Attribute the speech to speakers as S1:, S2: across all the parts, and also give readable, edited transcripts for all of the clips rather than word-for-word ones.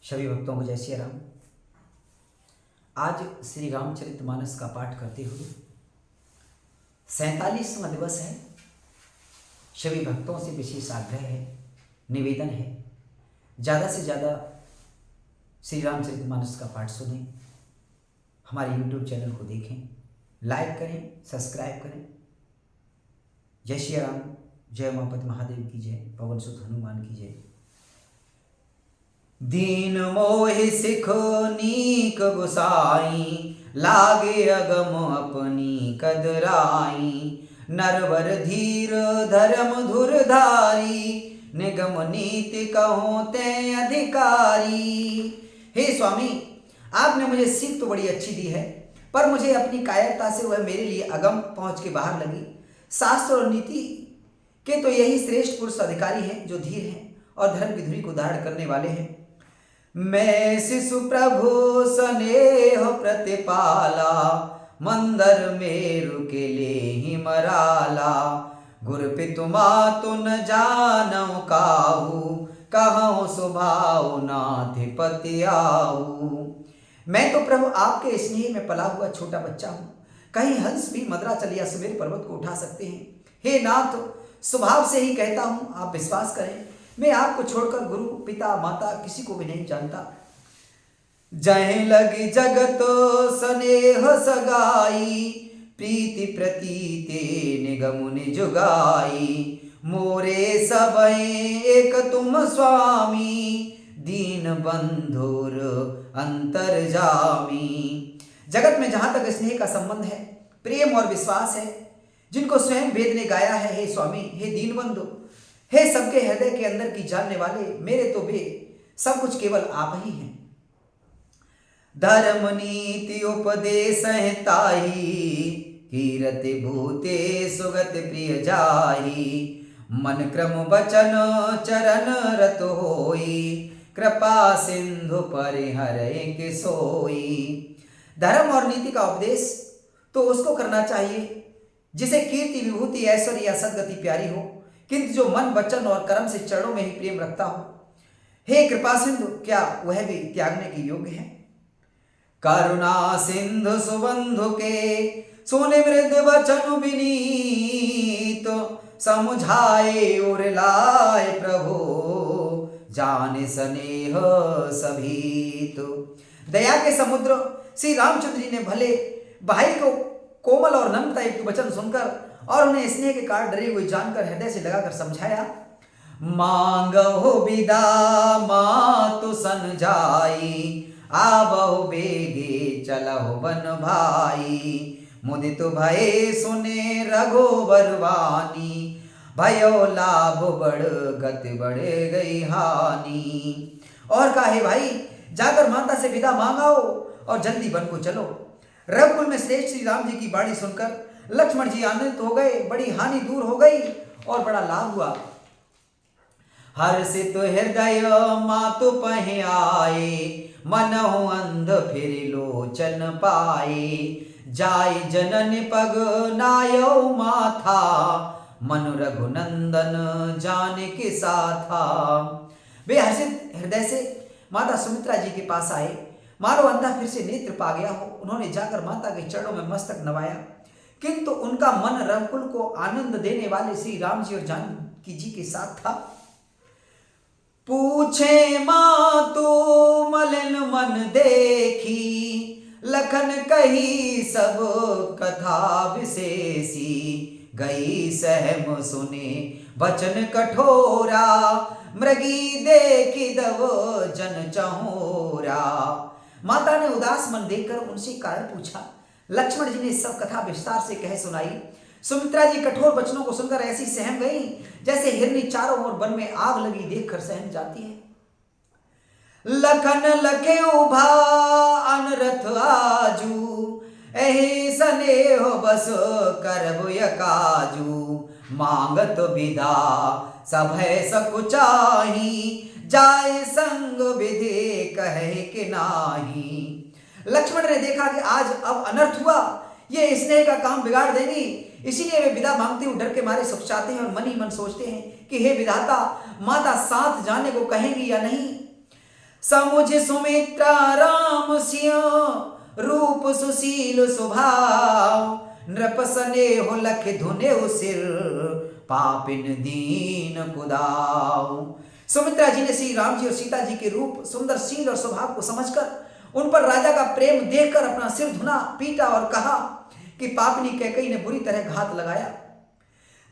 S1: सभी भक्तों को जय श्री राम। आज श्री रामचरितमानस का पाठ करते हुए 47वां दिवस है। सभी भक्तों से विशेष आग्रह है, निवेदन है, ज़्यादा से ज़्यादा श्री रामचरितमानस का पाठ सुनें, हमारे YouTube चैनल को देखें, लाइक करें, सब्सक्राइब करें। जय श्री राम। जय उमापति महादेव की जय, पवन सुत हनुमान की जय। दीन मोहि सिख नीक गोसाई, लागे अगम अपनी कदराई। नरवर धीर धर्म धुरधारी, निगम नीति कहो ते अधिकारी। हे स्वामी, आपने मुझे सीख तो बड़ी अच्छी दी है, पर मुझे अपनी कायरता से वह मेरे लिए अगम पहुंच के बाहर लगी। शास्त्र और नीति के तो यही श्रेष्ठ पुरुष अधिकारी हैं जो धीर हैं और धर्म की धुरी को धारण करने वाले हैं। मैं शिशु प्रभु स्नेह प्रतिपाला, मंदर मेरु के ले ही मराला। गुर पितु मातु न जानौ काहू, कहूँ स्वभाव नाधिपति आऊ। मैं तो प्रभु आपके स्नेह में पला हुआ छोटा बच्चा हूँ। कहीं हंस भी मदरा या सुमेर पर्वत को उठा सकते हैं। हे नाथ, स्वभाव से ही कहता हूँ, आप विश्वास करें, मैं आपको छोड़कर गुरु पिता माता किसी को भी नहीं जानता। जहीं लगी जगत स्नेह सगाई, प्रीति प्रतीते निगम निजुगाई। मोरे सबई एक तुम स्वामी, दीन बंधुर अंतर्जामी। जगत में जहां तक स्नेह का संबंध है, प्रेम और विश्वास है, जिनको स्वयं वेद ने गाया है, हे स्वामी, हे दीनबंधु, हे सबके हृदय के अंदर की जानने वाले, मेरे तो वे सब कुछ केवल आप ही हैं। धर्म नीति उपदेश ताही, कीरति भूते सुगत प्रिय जाही। मन क्रम वचन चरण रत होई, कृपा सिंधु परिहरे के सोई। धर्म और नीति का उपदेश तो उसको करना चाहिए जिसे कीर्ति विभूति ऐश्वर्य या सदगति प्यारी हो, किंतु जो मन वचन और कर्म से चरणों में ही प्रेम रखता हो, हे कृपा सिंधु, क्या वह भी त्यागने के योग्य है? करुणा सिंधु सुबंधु के, सुने मृद वचन विनीत। समुझाए और लाए प्रभु, जाने स्नेह सभी तो। दया के समुद्र श्री रामचंद्र जी ने भले भाई को कोमल और नम्रता युक्त वचन सुनकर और उन्हें स्नेह के कारण डरे हुए जानकर हृदय से लगाकर समझाया। मांगो विदा मातु सन जाई, आवो बेगे चलहो बन भाई। मुदित भय सुने रघुवर वानी, भयो लाभ बढ़ गति बढ़ गई हानि। और कहे भाई, जाकर माता से विदा मांगाओ और जल्दी वन को चलो। रघुकुल में श्रेष्ठ श्री राम जी की बाणी सुनकर लक्ष्मण जी आनंदित हो गए, बड़ी हानि दूर हो गई और बड़ा लाभ हुआ। हर्षित हृदय मातु पहे आए, मनहु अंध फिर लोचन पाए। जाय जनन पग नायो माथा, मनु रघुनंदन जाने के साथा। वे हर्षित हृदय से माता सुमित्रा जी के पास आए, मानो अंधा फिर से नेत्र पा गया हो। उन्होंने जाकर माता के चरणों में मस्तक नवाया, किंतु उनका मन रघुकुल को आनंद देने वाले श्री राम जी और जानकी जी के साथ था। पूछे मातु मलिन मन देखी, लखन कही सब कथा विशेषी। गई सहम सुने वचन कठोरा, मृगी देखी दव जन चहोरा। माता ने उदास मन देखकर उनसे कारण पूछा। लक्ष्मण जी ने सब कथा विस्तार से कह सुनाई। सुमित्रा जी कठोर वचनों को सुनकर ऐसी सहम गई जैसे हिरनी चारों ओर वन में आग लगी देखकर सहम जाती है। लखन लखे उभा अनरथ आजू, एहि स्नेह बस करब यकाजू। मांगत विदा सभय सकुचाही, जाय संग विधि कहे कि नाही। लक्ष्मण ने देखा कि आज अब अनर्थ हुआ, ये स्नेह का काम बिगाड़ देगी, इसीलिए वे विदा मांगते हुए डर के मारे सुख चाहते हैं और मन ही मन सोचते हैं कि हे विधाता, माता साथ जाने को कहेंगी या नहीं। समुझ सुमित्रा राम सिंह रूप सुशील स्वभाव, नृप स्नेह लख धुने सिर पापिन दीन कुदाव। सुमित्रा जी ने श्री राम जी और सीता जी के रूप, सुंदर शील और स्वभाव को समझकर उन पर राजा का प्रेम देखकर अपना सिर धुना, पीटा और कहा कि पापनी कैकेयी ने बुरी तरह घात लगाया।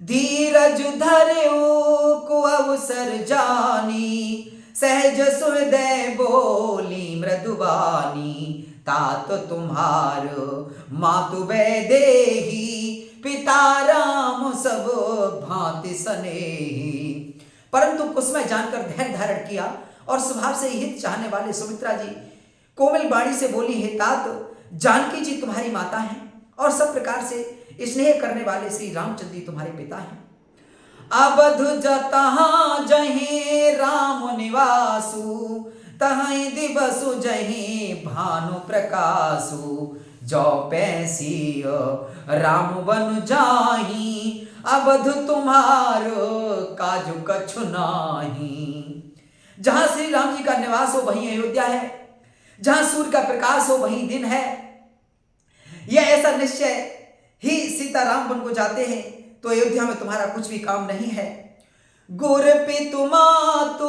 S1: धीरज धरे को अवसर जानी, सहज सुहृदय बोली मृदुवानी। तात तुम्हार मातु वैदेही, पिता राम सब भांति स्नेही। परंतु कुसुम जानकर धैर्य धारण किया और स्वभाव से हित चाहने वाले सुमित्रा जी कोमल वाणी से बोली, हे तात, जानकी जी तुम्हारी माता हैं और सब प्रकार से स्नेह करने वाले श्री रामचंद्र जी तुम्हारे पिता हैं। अवध जतहाँ जहीं राम निवासु, तहीं दिवसु जहीं भानु प्रकाशु। जो पैसी राम बन जाही, अवध तुम्हारो काजु कछु नाही। जहां श्री राम जी का निवास हो वहीं अयोध्या है, जहां सूर्य का प्रकाश हो वहीं दिन है। यह ऐसा निश्चय ही सीताराम बन को जाते हैं तो अयोध्या में तुम्हारा कुछ भी काम नहीं है। गुर पितु मातु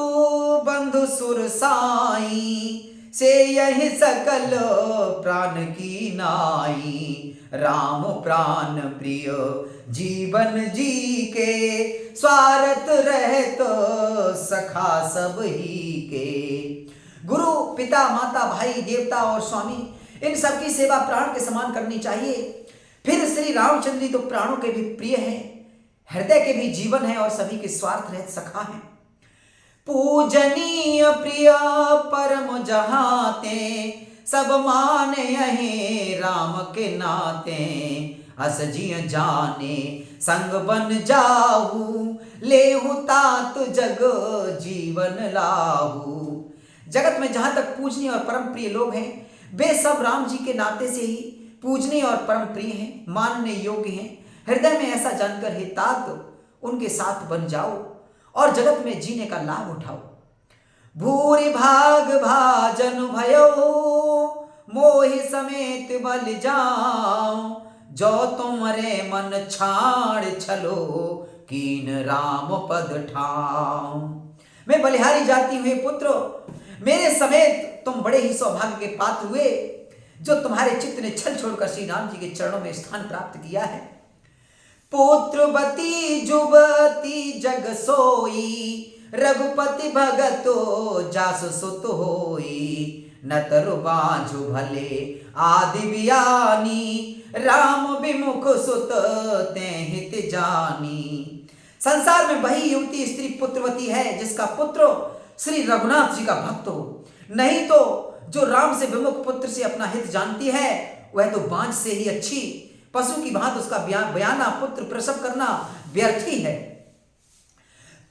S1: बंधु सुर साई, से यही सकल प्राण की नाई। राम प्राण प्रिय जीवन जी के, स्वार्थ रहत सखा सब ही के। गुरु, पिता, माता, भाई, देवता और स्वामी, इन सबकी सेवा प्राण के समान करनी चाहिए। फिर श्री रामचंद्र जी तो प्राणों के भी प्रिय हैं, हृदय के भी जीवन है और सभी के स्वार्थ रहित सखा हैं। पूजनीय प्रिय परम जहाते, सब मान यही राम के नाते। अस जिय जाने संग बन जाहू, लेहु तात जग जीवन लाहू। जगत में जहां तक पूजनीय और परम प्रिय लोग हैं, वे सब राम जी के नाते से ही पूजनीय और परम प्रिय हैं, मानने योग्य हैं। हृदय में ऐसा जानकर हे तात, उनके साथ बन जाओ और जगत में जीने का लाभ उठाओ। भूरि भाग भाजन भयो, मोहि समेत बल जाओ। जो तुमरे मन छाड़ छलो, कीन राम पद ठाओ। मैं बलिहारी जाती हुए पुत्र, मेरे समेत तुम बड़े ही सौभाग्य के पात्र हुए, जो तुम्हारे चित्त ने छल छोड़कर श्री राम जी के चरणों में स्थान प्राप्त किया है। पुत्रवती जुबती जग सोई, रघुपति भगतो जासु सुत होई। न तरु बाझु भले आदि बियानी, राम विमुख सुत ते हित जानी। संसार में वही युवती स्त्री पुत्रवती है जिसका पुत्र श्री रघुनाथ जी का भक्त हो, नहीं तो जो राम से विमुख पुत्र से अपना हित जानती है वह तो बांझ से ही अच्छी पशु की भांति उसका बयाना पुत्र प्रसव करना व्यर्थ ही है।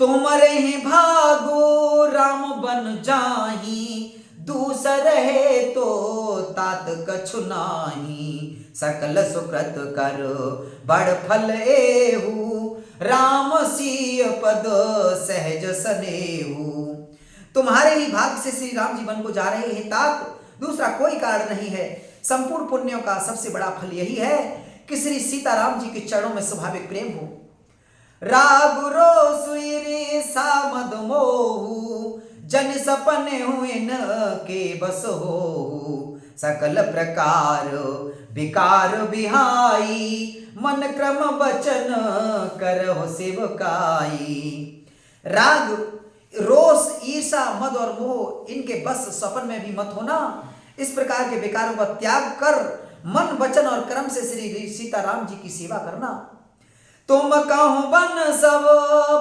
S1: तुमरे ही भागो राम बन जाही, दूसर है तो तात कछु नाही। सकल सुकृत कर बड़ फल एहू, राम सीय पद सहज सनेहू। तुम्हारे ही भाग्य से श्री राम जी वन को जा रहे हैं तात, दूसरा कोई कारण नहीं है। संपूर्ण पुण्यों का सबसे बड़ा फल यही है कि श्री सीताराम जी के चरणों में स्वाभाविक प्रेम हो। रागुरो सुइरे सामद मोहू, जन सपने हुए न के बस हो। सकल प्रकार विकार बिहाई, मन क्रम वचन करहु सेवकाई। राग, रोष, ईर्षा, मद और मोह, इनके बस सपन में भी मत होना। इस प्रकार के विकारों का त्याग कर मन, वचन और कर्म से श्री सीताराम जी की सेवा करना। तुम कहूं बन सब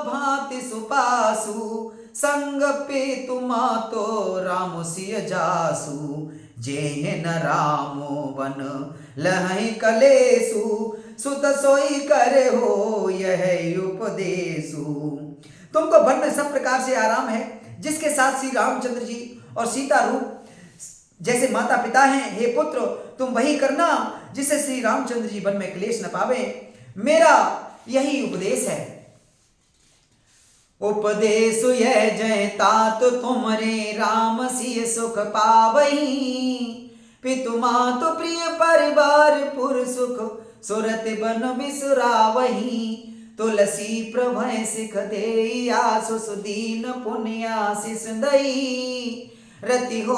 S1: भांति सुपासु, संग पे तुमा तो राम सिय जासु। जेह न रामो बन लहै कलेसु, सुत सोई करे हो यह उपदेशु। तुमको वन में सब प्रकार से आराम है, जिसके साथ श्री रामचंद्र जी और सीता रूप जैसे माता पिता हैं। हे पुत्र, तुम वही करना जिससे श्री रामचंद्र जी वन में क्लेश न पावे। मेरा यही उपदेश है। उपदेश यह जय तात तुमरे राम सिय सुख पावही। पितु मातु प्रिय परिवार पुर सुख सुरत बन बिसुरावही। तुलसी प्रभय सिख दे आसु सुदीन पुण्याशिष दई। रति हो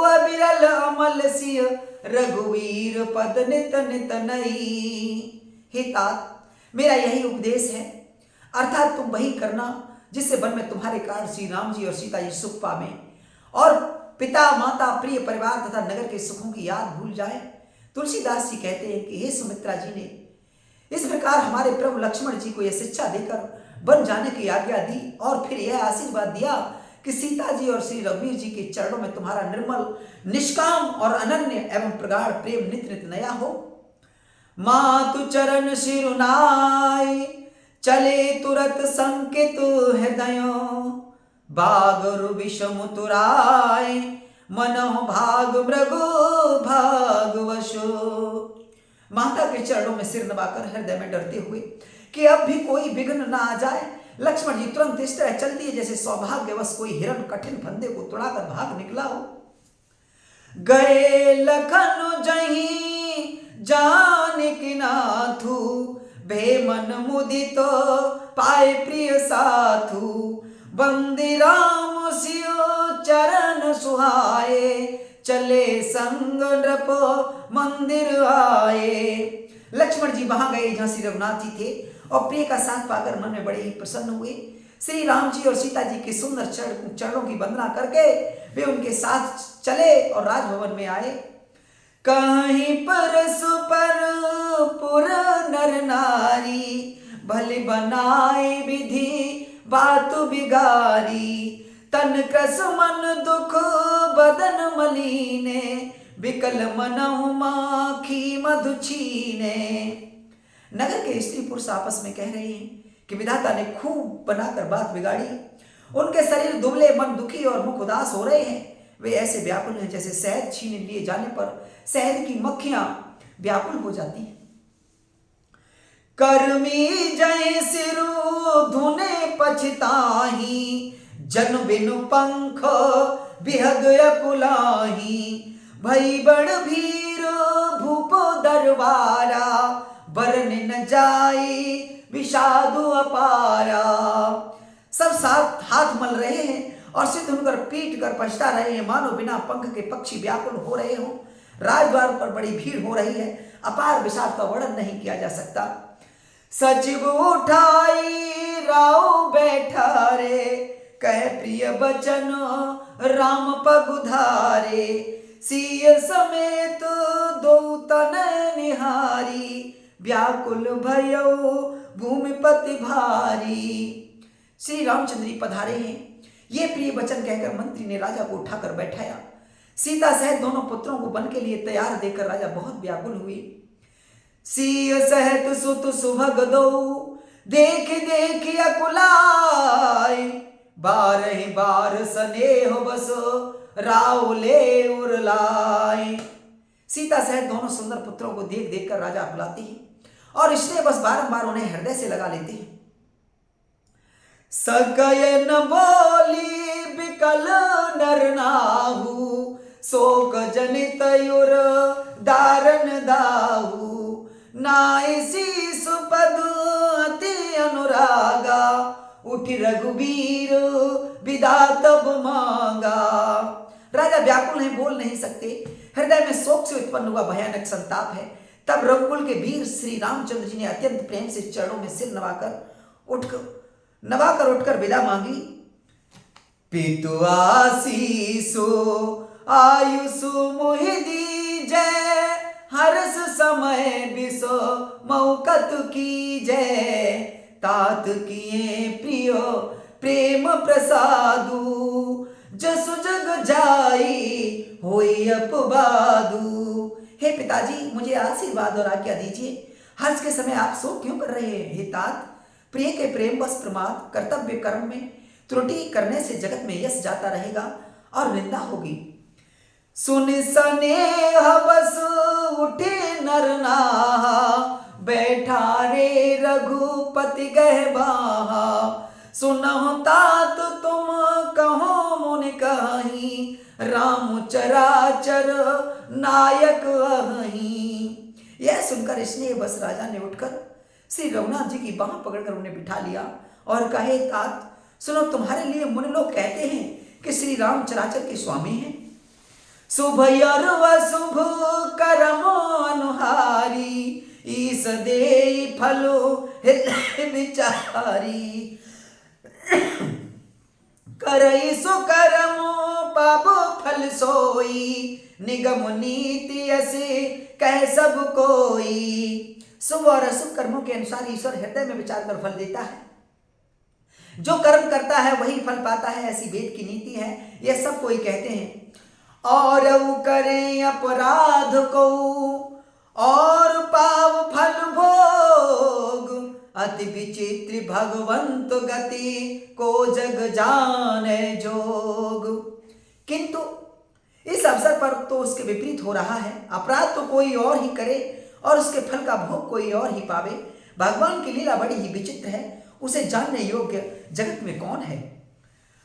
S1: अबिरल अमल सिय रघुवीर पद नित नित नई। हे तात, मेरा यही उपदेश है, अर्थात तुम वही करना जिससे वन में तुम्हारे कारण श्री राम जी और सीता जी सुख पावे और पिता माता प्रिय परिवार तथा नगर के सुखों की याद भूल जाए। तुलसीदास जी कहते हैं कि हे सुमित्रा जी ने इस प्रकार हमारे प्रभु लक्ष्मण जी को यह शिक्षा देकर वन जाने की आज्ञा दी और फिर यह आशीर्वाद दिया कि सीता जी और श्री रघुवीर जी के चरणों में तुम्हारा निर्मल निष्काम और अनन्य एवं प्रगाढ़ प्रेम नित नित नया हो। मातु चरण शिरुनाय चले तुरत संकित हृदय। बागरु विषम तुराय मनोह भाग मृगु भागवशो। माता के चरणों में सिर नवाकर हृदय में डरते हुए कि अब भी कोई विघ्न ना आ जाए, लक्ष्मण जी तुरंत इस तरह चलती है जैसे सौभाग्यवश कोई हिरण कठिन फंदे को तुड़ाकर भाग निकला हो। गए लखन जहीं जानकी नाथू भे मन मुदित पाए प्रिय साथू। बंदी राम सियो चरण सुहाए चले संग नृप मंदिर आए। लक्ष्मण जी वहां गए जहां श्री रघुनाथ जी थे और प्रिय का साथ पाकर मन में बड़े ही प्रसन्न हुए। श्री राम जी और सीता जी के सुंदर चरणों की वंदना करके वे उनके साथ चले और राजभवन में आए। कहीं परसु पर पुर नर नारी भले बनाए विधि बात बिगारी। तन क्रस मन दुख बदन मलीने विकल मनहु माखी मधु छीने। नगर के स्त्री पुरुष आपस में कह रहे हैं कि विधाता ने खूब बनाकर बात बिगाड़ी। उनके शरीर दुबले, मन दुखी और मुख उदास हो रहे हैं। वे ऐसे व्याकुल हैं जैसे शहद छीने लिए जाने पर शहद की मक्खियां व्याकुल हो जाती हैं। कर्मी जय सिरु धुने पछताही जन बिनु पंख बिहग अकुलाही। भई बड़ भीर भूप दरबारा बरन न जाई विषादु अपारा। सब साथ हाथ मल रहे हैं और सिद्ध होकर पीट कर पछता रहे हैं, मानो बिना पंख के पक्षी व्याकुल हो रहे हों। राजद्वार पर बड़ी भीड़ हो रही है, अपार विषाद का वर्णन नहीं किया जा सकता। सचिव उठाई राव बैठा रे कह प्रिय बचन राम पगुधारे। सिय समेत दो तन निहारी व्याकुल भयो भूमिपति भारी। श्री रामचंद्र जी पधारे हैं, ये प्रिय वचन कहकर मंत्री ने राजा को उठाकर बैठाया। सीता सहित दोनों पुत्रों को वन के लिए तैयार देखकर राजा बहुत व्याकुल हुए। सिय सहित सुत सुभग दो देख देख अकुलाय। बारह बार स्नेह बस राव ले उरलाय। सीता सहित दोनों सुंदर पुत्रों को देख देख कर राजा बुलाते हैं और इसलिए बस बारंबार उन्हें हृदय से लगा लेते हैं। सकय न बोली बिकल नर नाहू शोक जनित युर दारन दाहू। नाइसी सुपद अति अनुरागा उठि रघुबीर विदा तब मांगा। राजा व्याकुल हैं, बोल नहीं सकते, हृदय में शोक से उत्पन्न हुआ भयानक संताप है। तब रघुकुल के वीर श्री रामचंद्र जी ने अत्यंत प्रेम से चरणों में सिर नवाकर उठकर विदा मांगी। पितु आशीषो आयुषु मुहि दीजय हर्ष समय बिसो मौकत की जय। तात किए प्रियो प्रेम प्रसादु जसु जग जाई होई अपवादु। हे पिताजी, मुझे आशीर्वाद और आज्ञा दीजिए। हर्ष के समय आप शोक क्यों कर रहे हैं? हे तात, प्रिय के प्रेम बस प्रमाद कर्तव्य कर्म में त्रुटि करने से जगत में यश जाता रहेगा और निंदा होगी। सुन स्नेह बस उठे नर नाहा बैठा रे रघुपति गहबाहा। सुनहु तात तुम कहो मुनि कहीं, राम चराचर नायक अहीं। यह सुनकर इसने बस राजा ने उठकर श्री रघुनाथ जी की बाह पकड़कर उन्हें बिठा लिया और कहे, तात सुनो, तुम्हारे लिए मुनि लोग कहते हैं कि श्री राम चराचर के स्वामी हैं। शुभ और अशुभ कर्म अनुहारी, ईस देई फलो विचारी। करई सुकर्म पाप फल सोई, निगम नीति ऐसे कह सब कोई। शुभ और अशुभ कर्मों के अनुसार ईश्वर हृदय में विचार कर फल देता है। जो कर्म करता है वही फल पाता है, ऐसी वेद की नीति है, यह सब कोई कहते हैं। और करें अपराध को और पाव फल भोग, अति विचित्र भगवंत गति को जग जाने जोग। किंतु इस अवसर पर तो उसके विपरीत हो रहा है। अपराध तो कोई और ही करे और उसके फल का भोग कोई और ही पावे। भगवान की लीला बड़ी ही विचित्र है, उसे जानने योग्य जगत में कौन है।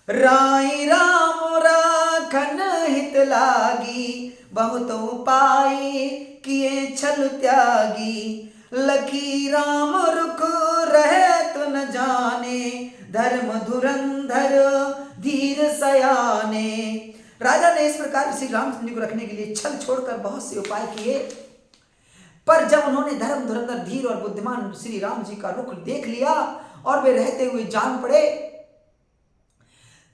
S1: राई राम राखन हित लागी, बहुत उपाय किए छल त्यागी। लखी राम रुख रहत न जाने, धर्म धुरंधर धीर सयाने। राजा ने इस प्रकार श्री रामचंद्र को रखने के लिए छल छोड़कर बहुत से उपाय किए, पर जब उन्होंने धर्म धुरंधर धीर और बुद्धिमान श्री राम जी का रुख देख लिया और वे रहते हुए जान पड़े,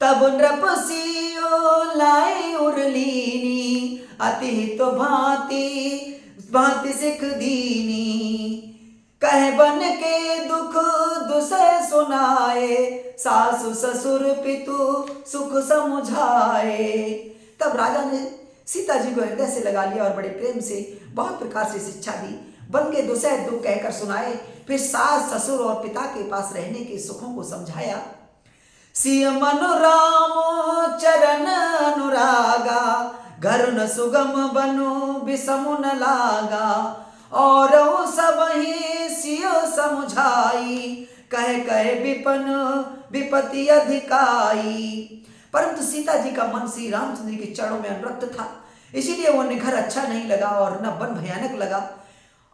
S1: तब नृप सियो लाए उरलीनी, अति हित भांति भांति सिख दीनी। कह बन के दुख दुसै सुनाए, सासु ससुर पितु सुख समुझाए। तब राजा ने सीता जी को हृदय से लगा लिया और बड़े प्रेम से बहुत प्रकार से शिक्षा दी। बन के दुसै दुख कहकर सुनाए, फिर सास ससुर और पिता के पास रहने के सुखों को समझाया। सिय मनु राम चरण अनुरागा, घर न सुगम बनु बिसमु न लागा। और सब ही सिय समुझाई, कह कह विपन विपति अधिकाई। परंतु सीता जी का मन श्री रामचंद्र के चरणों में अनुरक्त था, इसीलिए उन्हें घर अच्छा नहीं लगा और न वन भयानक लगा।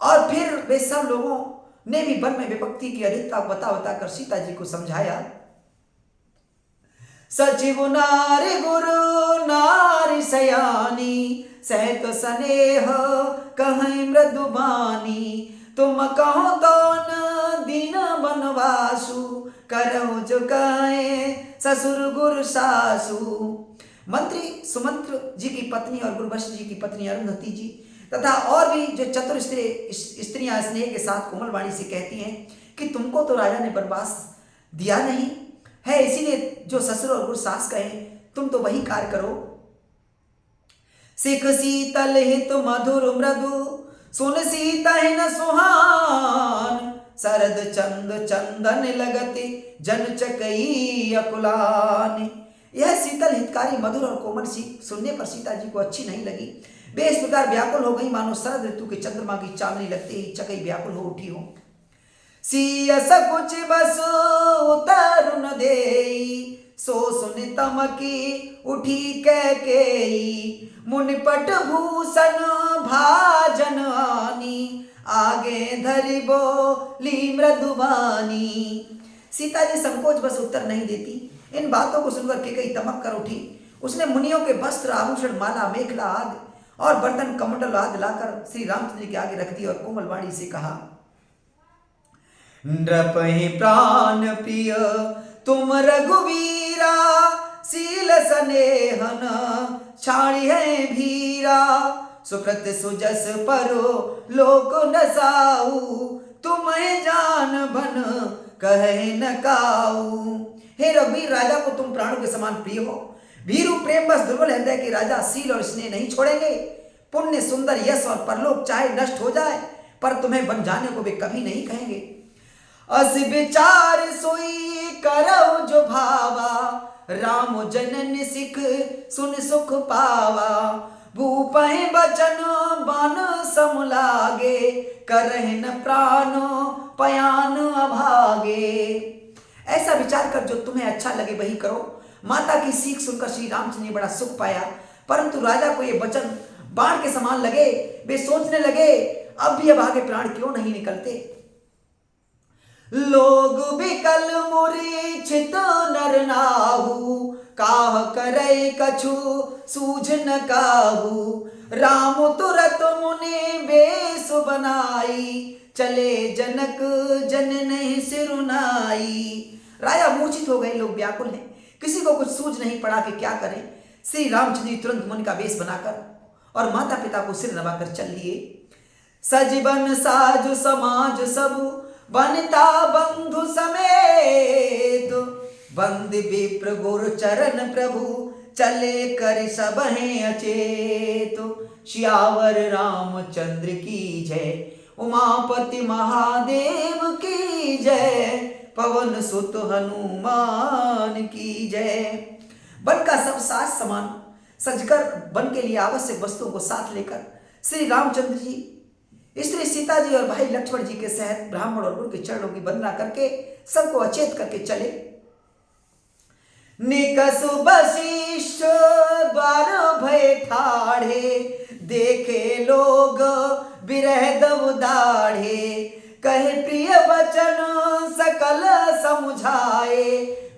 S1: और फिर वे सब लोगों ने भी वन में विपत्ति की अधिकता बता बताकर सीता जी को समझाया। सचिव नारी गुरु नारी सयानी, सहत स्नेह कहीं मृदुबानी। तुम कहो तो न दीन बनवासु, करहु जो कहे ससुर गुरु सासु। मंत्री सुमंत्र जी की पत्नी और गुरुवश जी की पत्नी अरुंधति जी तथा और भी जो चतुर स्त्रियां स्नेह के साथ कोमल वाणी से कहती हैं कि तुमको तो राजा ने वनवास दिया नहीं है, इसीलिए जो ससुर और गुरु सास कहें तुम तो वही कार्य करो। सिख शीतल हित मधुर मृदु, सुन सीता न सुहान। शरद चंद चंदन लगति जन चकई अकुलान। यह शीतल हितकारी मधुर और कोमल सी सुनने पर सीता जी को अच्छी नहीं लगी। वे इस प्रकार व्याकुल हो गई मानो शरद ऋतु के चंद्रमा की चांदनी लगते ही चकई व्याकुल हो उठी हो। सियस कुछ बस उतर न देई, सो सुन तमकी उठी कह केई। मुनिपट भूषण भाजन आनी, आगे धरि बोली मृदुबानी। सीता जी संकोच बस उत्तर नहीं देती। इन बातों को सुनकर केकई तमक कर उठी। उसने मुनियों के वस्त्र आभूषण माला मेखला आदि और बर्तन कमंडल आदि लाकर श्री रामचंद्र के आगे रख दी और कोमल वाणी से कहा, नृपहि प्राण प्रिय तुम रघुवीरा, शील स्नेहन छाड़ी है भीरा। सुकृत सुजस परो लोक नसाऊ, तुम्हें जान बन कहे न काऊ। हे रघुवीर, राजा को तुम प्राणों के समान प्रिय हो। भीरु प्रेम बस दुर्बल हृदय के राजा शील और स्नेह नहीं छोड़ेंगे। पुण्य सुंदर यश और परलोक चाहे नष्ट हो जाए, पर तुम्हें बन जाने को वे कभी नहीं कहेंगे। अस विचार सोई करौ जो भावा, राम जनन सिख सुन सुख पावा। भूपहि बचन बन सम लागे, करहिन प्राण पयान अभागे। ऐसा विचार कर जो तुम्हें अच्छा लगे वही करो। माता की सीख सुनकर श्री रामचंद्र ने बड़ा सुख पाया, परंतु राजा को ये वचन बाण के समान लगे। वे सोचने लगे अब आगे प्राण क्यों नहीं निकलते। लोग बिकल मूर्छित नर नाहु, काह करे कछु सूझ न काहू। राम तुरत मुनि बेश बनाई, चले जनक जन नहीं सिरुनाई। राजा मूर्छित हो गए, लोग व्याकुल हैं, किसी को कुछ सूझ नहीं पड़ा कि क्या करें। श्री रामचंद्र तुरंत मुनि का वेश बनाकर और माता पिता को सिर नवाकर चल लिए। सजीवन साजु समाज सब, बनता बंधु समेत। बंद विप्र गुरु चरण प्रभु, चले कर सब हैं अचेत। श्यावर रामचंद्र की जय, उमापति महादेव की जय। पवन सुत हनुमान की जय। वन का सब साज समान सजकर वन के लिए आवश्यक वस्तुओं को साथ लेकर श्री रामचंद्र जी स्त्री सीता जी और भाई लक्ष्मण जी के सहित ब्राह्मण और गुरु के चरणों की वंदना करके सबको अचेत करके चले। निकसु वशिष्ठ द्वार भय ठाढ़े, देखे लोग बिरह दब दाढ़े। कहे प्रिय वचन सकल समुझाए,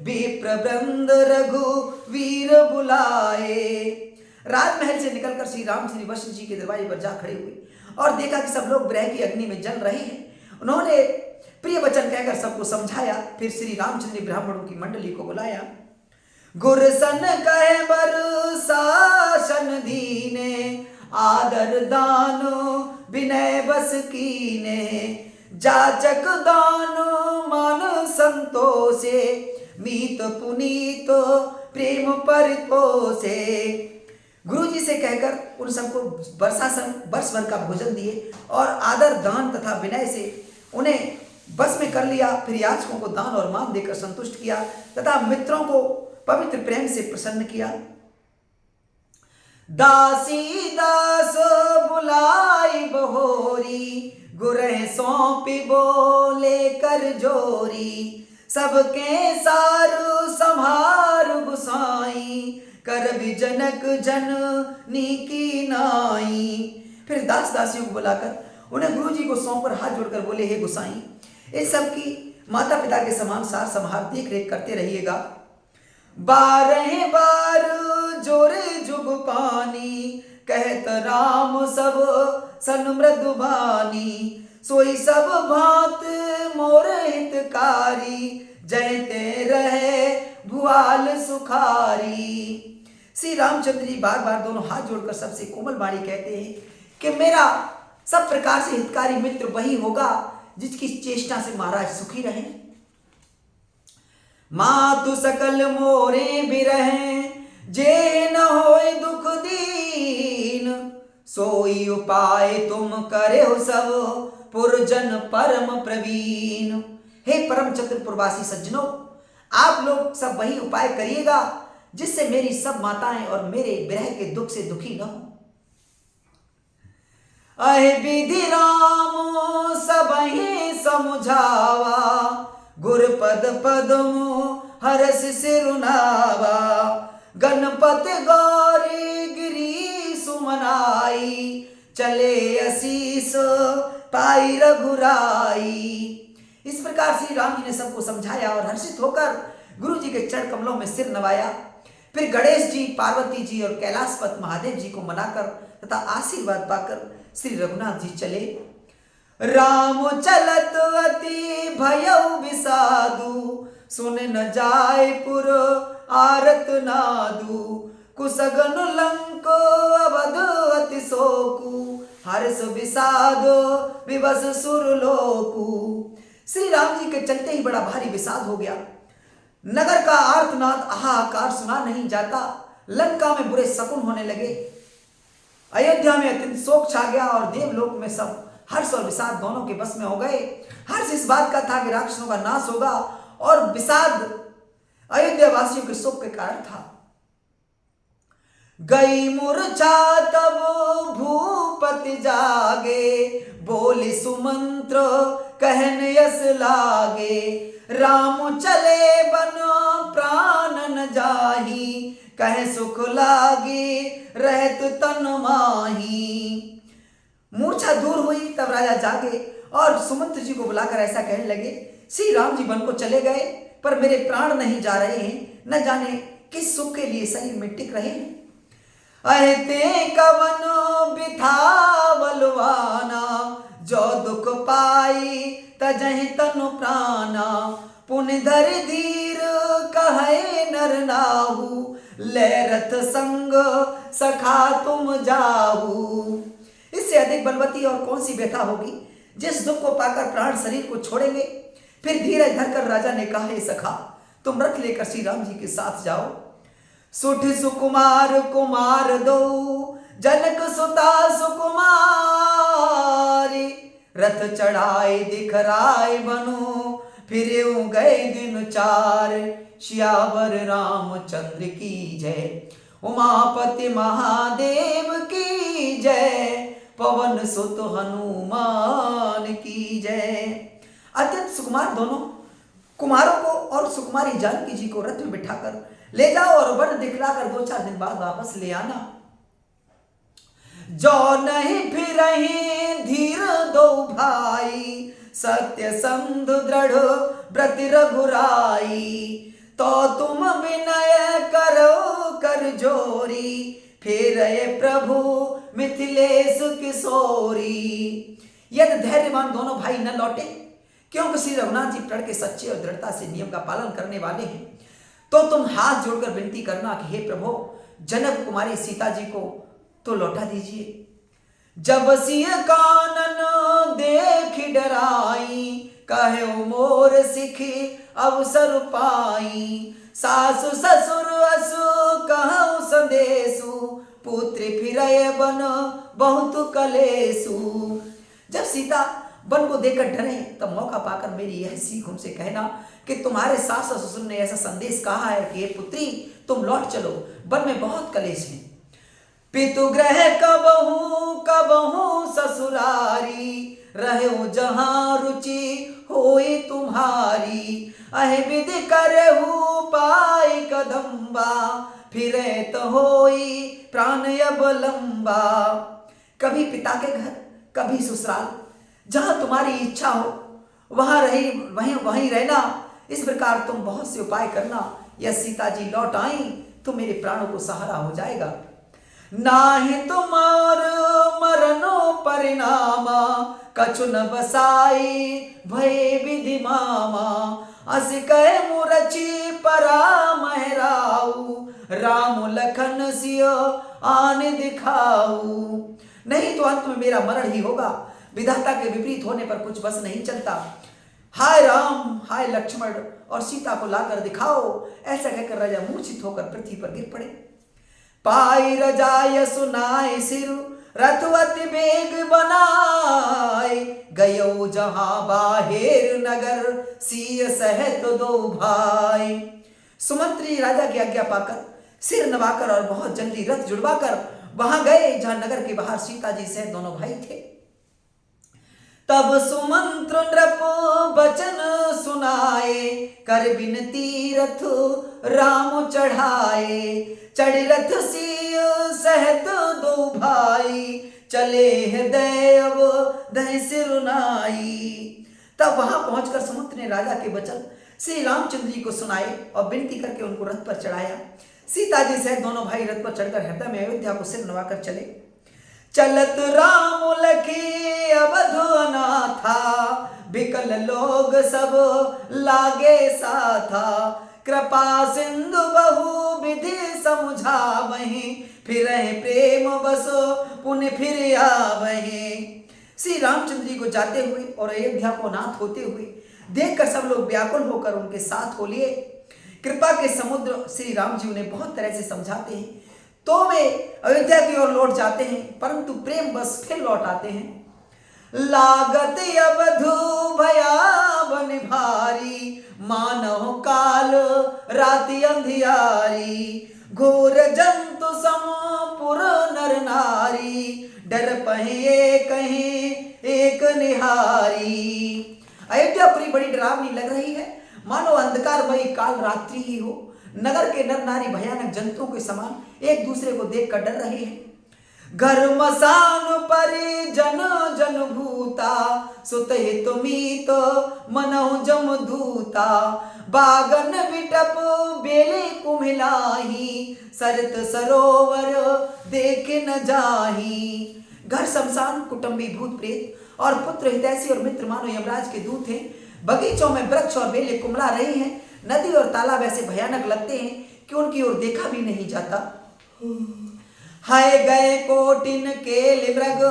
S1: विप्र वृंद रघुवीर बुलाए। राजमहल से निकलकर श्री रामचंद्र वशिष्ठ जी के दरवाजे पर जा खड़े हुए और देखा कि सब लोग विरह की अग्नि में जल रहे हैं। उन्होंने प्रिय वचन कहकर सबको समझाया। फिर श्री रामचंद्र ने ब्राह्मणों की मंडली को बुलाया। गुरसन कहे बर शासन दीने, आदर दानो विनय बस कीने। जाचक दानो मान संतोषे, मीत पुनीत प्रेम परितोषे। गुरु जी से कहकर उन सबको वर्ष भर का भोजन दिए और आदर दान तथा विनय से उन्हें बस में कर लिया। फिर याचकों को दान और मान देकर संतुष्ट किया तथा मित्रों को पवित्र प्रेम से प्रसन्न किया। दासी दास बुलाई बहोरी, गुरह सौंपी बोले कर जोरी। सबके सारु संहार गुसाई, कर भी जनक जननी की नाई। फिर दास दासियों को बुलाकर उन्हें गुरु जी को सौंपकर हाथ जोड़कर बोले, हे गुसाई, इस सब की माता पिता के समान सार संहार देख रेख करते रहिएगा। 12 बार जोरे जुग पानी, कहत राम सब सन मृदुबानी। सोई सब भांत मोर हितकारी, जयते रहे भुआल सुखारी। श्री रामचंद्र जी बार बार दोनों हाथ जोड़कर सबसे कोमल वाणी कहते हैं कि मेरा सब प्रकार से हितकारी मित्र वही होगा जिसकी चेष्टा से महाराज सुखी रहे। मातु सकल मोरे बिरहे, जे न होए दुख दीन। सोई उपाय तुम करे हो सब, पुरजन परम प्रवीण। हे परम चतुरपुरवासी सज्जनों, आप लोग सब वही उपाय करिएगा जिससे मेरी सब माताएं और मेरे विरह के दुख से दुखी न हो। अहे विधि राम सबहि समुझावा, गुरपद पदमु हरस सिरुनावा। गणपति गौरी गिरी सुमनाई, चले असीस पाई रघुराई। इस प्रकार श्री राम जी ने सबको समझाया और हर्षित होकर गुरु जी के चरण कमलों में सिर नवाया। फिर गणेश जी, पार्वती जी और कैलाशपति महादेव जी को मनाकर तथा आशीर्वाद पाकर श्री रघुनाथ जी चले। राम चलत अति भयउ विषादु, सुन न जाय पुर आरत नादु। कुसगन लंक अवध अति शोकु, हर्ष विषाद विवश सुरलोकु। श्री राम जी के चलते ही बड़ा भारी विषाद हो गया। नगर का आर्तनाद हाहाकार सुना नहीं जाता। लंका में बुरे शकुन होने लगे। अयोध्या में अत्यंत शोक छा गया और देवलोक में सब हर्ष और विषाद दोनों के बस में हो गए। हर्ष इस बात का था कि राक्षसों का नाश होगा और विषाद अयोध्या वासियों के शोक के कारण था। गई मूर्छा तब भूपति जागे, बोली सुमंत्र कहन यस लागे। राम चले बन प्राण न जाही, कहे सुख लागे रहत तन माही। मूर्छा दूर हुई तब राजा जागे और सुमंत्र जी को बुलाकर ऐसा कहने लगे, श्री राम जी वन को चले गए पर मेरे प्राण नहीं जा रहे हैं, न जाने किस सुख के लिए शरीर में टिक रहे हैं। अहते कवन बिथावलवाना, जो दुख पाई तजहि तनु प्राणा। पुण्य धर धीर कहे नर नाहु, ले रथ संग सखा तुम जाहू। इससे अधिक बलवती और कौन सी व्यथा होगी, जिस दुख को पाकर प्राण शरीर को छोड़ेंगे। फिर धीरज धरकर राजा ने कहा, हे सखा तुम रथ लेकर श्री राम जी के साथ जाओ। सुठ सुकुमार कुमार दो, जनक सुता सुकुमारी। रथ चढ़ाए दिखराए बनो, फिर गए दिन चार। श्यावर रामचंद्र की जय, उमापति महादेव की जय। पवन सुत हनुमान की जय। अत्यंत सुकुमार दोनों कुमारों को और सुकुमारी जानकी जी को रथ में बिठाकर ले जाओ और वन दिखलाकर 2-4 दिन बाद वापस ले आना। जो नहीं फिरहि धीर दो भाई, सत्य संधु दृढ़ व्रत रघुराई। तो तुम विनय करो कर जोरी, फिर प्रभु मिथिलेश किशोरी। यदि धैर्यवान दोनों भाई न लौटे, क्योंकि श्री रघुनाथ जी प्रण के सच्चे और दृढ़ता से नियम का पालन करने वाले हैं, तो तुम हाथ जोड़कर विनती करना कि हे प्रभु जनक कुमारी सीता जी को तो लौटा दीजिए। जब सिंह कानन देख डराई, कहे मोर सिखी अवसर पाई। सासु ससुर असु कहु संदेशु, पुत्र फिरय बन बहुत कलेसु। जब सीता वन को देखकर डरे तब मौका पाकर मेरी यह सीख उनसे कहना कि तुम्हारे सास ससुर ने ऐसा संदेश कहा है कि हे पुत्री तुम लौट चलो, वन में बहुत कलेश है। पितु ग्रह कबहू कबहू ससुरारी, रहो जहां रुचि होई तुम्हारी। अह विधि करहु पाई कदम्बा, फिरे तो होई प्राण अब लंबा। कभी पिता के घर कभी ससुराल, जहां तुम्हारी इच्छा हो वहीं रहना। इस प्रकार तुम बहुत से उपाय करना, यह सीता जी लौट आई तो मेरे प्राणों को सहारा हो जाएगा। नाहि तुमार मरनो परिणामा, कछु न बसाई भय विधि मामा। अस कह मुरची परामहराऊ, राम लखन सिय आन दिखाऊ। नहीं तो अंत में मेरा मरण ही होगा, विधाता के विपरीत होने पर कुछ बस नहीं चलता। हाय राम हाय लक्ष्मण और सीता को लाकर दिखाओ। ऐसा कहकर राजा मूर्छित होकर पृथ्वी पर गिर पड़े। पाई रजाय सुनाए सिर, रथवती बेग बनाए। गयो जहां बाहेर नगर, सिय सहित दो भाई। सुमंत्री राजा की आज्ञा पाकर सिर नवाकर और बहुत जल्दी रथ जुड़वाकर वहां गए जहां नगर के बाहर सीता जी सहित दोनों भाई थे। तब सुमंत्र नृप बचन सुनाए, कर बिनती रथ राम चढ़ाए। चढ़ी रथ सिय सहित दो भाई, चले हृदय दह सिरुनाई। तब वहां पहुंचकर सुमंत्र ने राजा के वचन श्री रामचंद्र जी को सुनाए और विनती करके उनको रथ पर चढ़ाया। सीता जी सहित दोनों भाई रथ पर चढ़कर हृदय में अयोध्या को सिर नवाकर चले। चलत राम लखी अवध अनाथा, बिकल लोग सब लागे साथा। कृपा सिंधु बहु विधि समुझावहि, फिरहि प्रेम बसो पुण्य फिर आवहि। श्री रामचंद्र जी को जाते हुए और अयोध्या को अनाथ होते हुए देखकर सब लोग व्याकुल होकर उनके साथ हो लिए। कृपा के समुद्र श्री राम जी उन्हें बहुत तरह से समझाते हैं तो वे अयोध्या की ओर लौट जाते हैं, परंतु प्रेम बस फिर लौट आते हैं। लागत अवधु भयावन भारी, मानव काल राति अंधियारी। घोर जंतु सम पुर नर नारी, डर पहिए कहीं एक निहारी। अयोध्यापुरी बड़ी डरावनी लग रही है, मानो अंधकारमयी काल रात्रि ही हो। नगर के नर नारी भयानक जंतुओं के समान एक दूसरे को देखकर डर रहे हैं। घर मसान परे जन जन भूता, सुत हित मीत मनहु जम दूता। बागन बिटप बेले कुम्हिलाही, सरत सरोवर देख न जाही। घर शमशान, कुटुंबी भूत प्रेत और पुत्र हितैषी और मित्र मानो यमराज के दूत हैं। बगीचों में वृक्ष और बेले कुमला रही हैं। नदी और तालाब ऐसे भयानक लगते हैं कि उनकी ओर देखा भी नहीं जाता। हाय गए कोटिन केल मृग,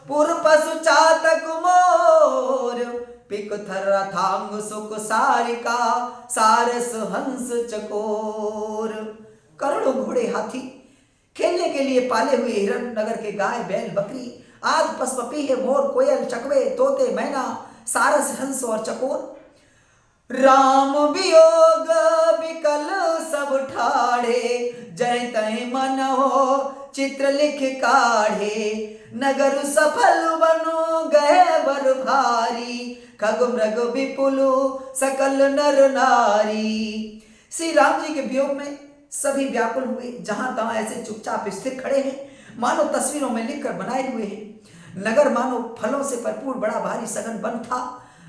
S1: पुर पशु चातक मोर। पिक थर्रा थांग सुख सारिका, सारस हंस चकोर। करोड़ों घोड़े हाथी, खेलने के लिए पाले हुए हिरण, नगर के गाय बैल बकरी, आग पशुपक्षी, मोर कोयल चकवे तोते मैना, सारस हंस और चकोर। राम वियोग विकल सब ठाड़े, जय तय मन हो चित्र लिख काढ़े। नगर सफल बनो गए बर भारी, खग मृग विपुल सकल नर नारी। श्री राम जी के वियोग में सभी व्याकुल हुए, जहां तहां ऐसे चुपचाप स्थिर खड़े हैं मानो तस्वीरों में लिखकर बनाए हुए हैं। नगर मानो फलों से भरपूर बड़ा भारी सघन वन था।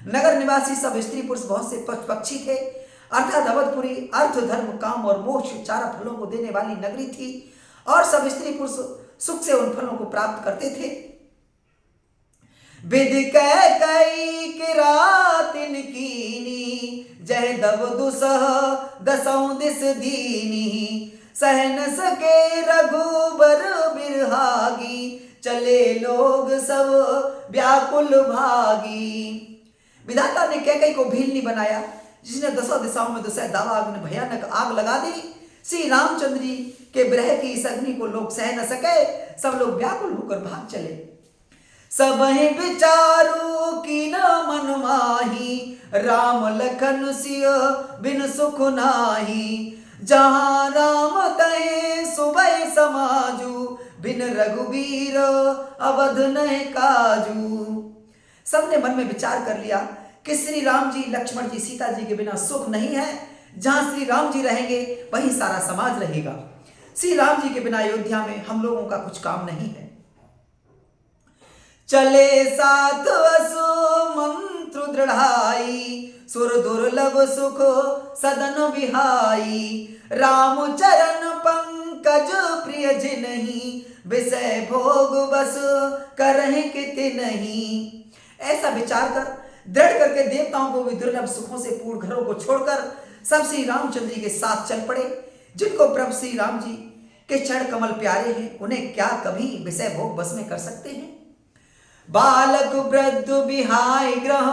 S1: नगर निवासी सब स्त्री पुरुष बहुत से पक्षी थे। अर्थात अवधपुरी अर्थ धर्म काम और मोक्ष चार फलों को देने वाली नगरी थी और सब स्त्री पुरुष सुख से उन फलों को प्राप्त करते थे। विधि कई किरातिन कीनी, जय दब दुसह दसों दिस दीनी। सहन सके रघुबर बिरहागी, चले लोग सब व्याकुल भागी। विधाता ने कैकई को भीलनी बनाया, जिसने दसों दिशाओं में दुसह दावा भयानक आग लगा दी। श्री रामचंद्र जी के विरह की इस अग्नि को लोग सह न सके, सब लोग व्याकुल होकर भाग चले। सबहि विचारू की न मन माही, राम लखन सिय बिन सुख नाही। जहां राम तय सुबह समाजू, बिन रघुबीर अवध नहीं काजू। सबने मन में विचार कर लिया कि श्री राम जी लक्ष्मण जी सीता जी के बिना सुख नहीं है। जहां श्री राम जी रहेंगे वहीं सारा समाज रहेगा। श्री राम जी के बिना अयोध्या में हम लोगों का कुछ काम नहीं है। चले साथ असु मंत्र दृढ़ाई, सुर दुर्लभ सुख सदन बिहाई। राम चरण पंकज प्रिय जिनहि, विषय भोग बस करहि किति नहीं। ऐसा विचार कर दृढ़ करके देवताओं को भी दुर्लभ सुखों से पूर्ण घरों को छोड़कर सब श्री रामचंद्र जी के साथ चल पड़े। जिनको प्रभु श्री राम जी के चरण कमल प्यारे हैं, उन्हें क्या कभी विषय भोग बस में कर सकते हैं। बालक वृद्ध बिहाय ग्रह,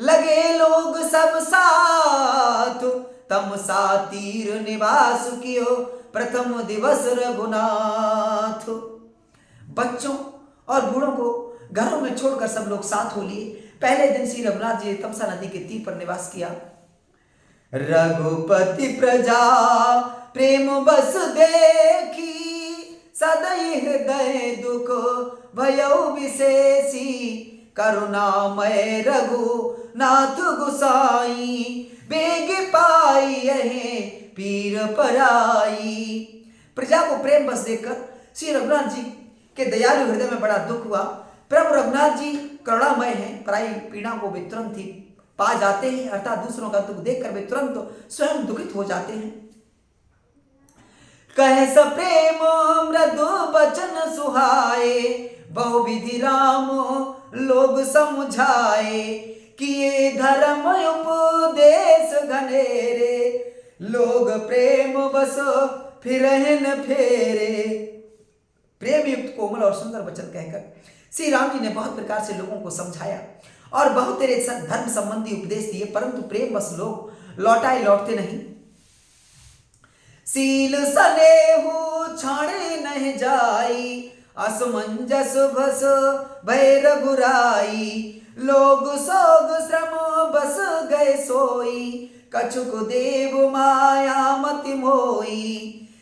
S1: लगे लोग सब साथ। तम सा तीर निवास कियो, प्रथम दिवस रघुनाथ। बच्चों और बूढ़ों को घरों में छोड़कर सब लोग साथ हो लिए। पहले दिन श्री रघुनाथ जी ने तमसा नदी के तीर पर निवास किया। रघुपति प्रजा प्रेम बस देखी, सदै हृदय दुख भयउ विशेषी। करुणामय रघुनाथ गुसाई, बेग पाई यहे पीर पराई। प्रजा को प्रेम बस देखकर श्री रघुनाथ जी के दयालु हृदय में बड़ा दुख हुआ। प्रभु रघुनाथ जी करुणामय हैं, पराई पीड़ा को वे तुरंत ही पा जाते हैं, अर्थात दूसरों का दुख देखकर वे तुरंत स्वयं दुखित हो जाते हैं। कह स प्रेम मृदु बचन सुहाए, बहु विधि राम लोग समझाए। किए धर्म उपदेश घनेरे, लोग प्रेम बस फिरहिन फेरे। प्रेम युक्त कोमल और सुंदर वचन कहकर श्री राम जी ने बहुत प्रकार से लोगों को समझाया और बहुत तेरे धर्म संबंधी उपदेश दिए, परंतु प्रेम बस लोग लौटाए लौटते नहीं। सील सनेहु छाड़े नहीं जाई, असमंजस भस भय रघुराई। लोग सोग श्रम बस गए सोई, कछुक देव माया मति मोई।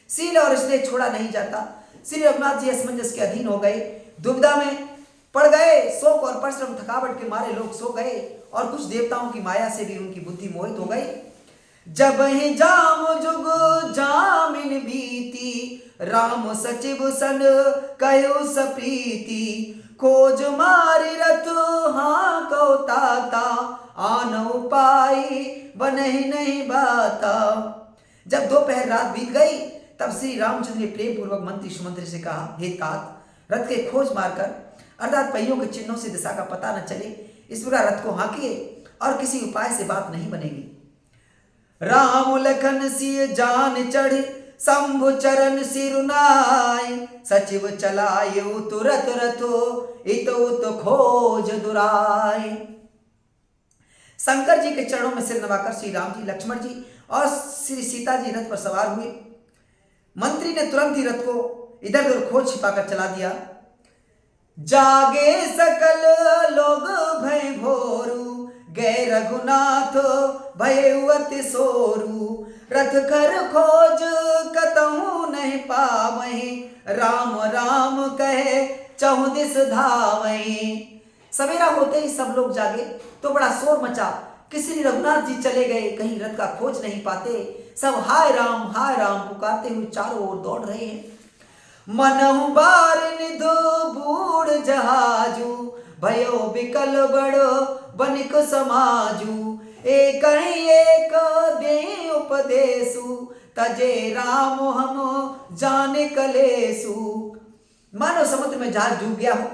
S1: सील और स्नेह छोड़ा नहीं जाता। श्री रघुनाथ जी असमंजस के अधीन हो गए, दुविधा में पड़ गए। शोक और परिश्रम थकावट के मारे लोग सो गए और कुछ देवताओं की माया से भी उनकी बुद्धि मोहित हो गई। जब ही जाम जुग जामिन बीती, राम सचिव सन कयो सप्रीति, खोज मारी रथ हाँ को ताता, आन उपाय बनहि नहीं बाता। जब दोपहर रात बीत गई तब श्री रामचंद्र ने प्रेम पूर्वक मंत्री सुमंत्री से कहा, हे तात, रथ के खोज मारकर अर्थात पहियों के चिन्हों से दिशा का पता न चले, इस प्रकार रथ को हाँकिए और किसी उपाय से बात नहीं बनेगी। राम लखन सिय जान चढ़ शंभु चरण सिरुनाय, सचिव चलायो तुरत रथो इतो तो खोज दुराय। शंकर जी के चरणों में सिर नवाकर श्री राम जी, लक्ष्मण जी और श्री सीता जी रथ पर सवार हुए। मंत्री ने तुरंत ही रथ को इधर उधर खोज छिपाकर चला दिया। जागे सकल लोग भय भोरू, गए रघुनाथ भय सोरू, रथ कर खोज कतहु नहीं पावहीं, राम राम कहे चहुदिस धावहीं। सवेरा होते ही सब लोग जागे तो बड़ा शोर मचा कि श्री रघुनाथ जी चले गए, कहीं रथ का खोज नहीं पाते। सब हाय राम पुकारते हुए चारों ओर दौड़ रहे हैं। मनहु बार निधो बूढ़ जहाजू, भयो बिकल बड़ो बनिक समाजू, एक दे उपदेशु, तजे राम हम जाने कलेसु। मानो समुद्र में जहाज डूब गया हो,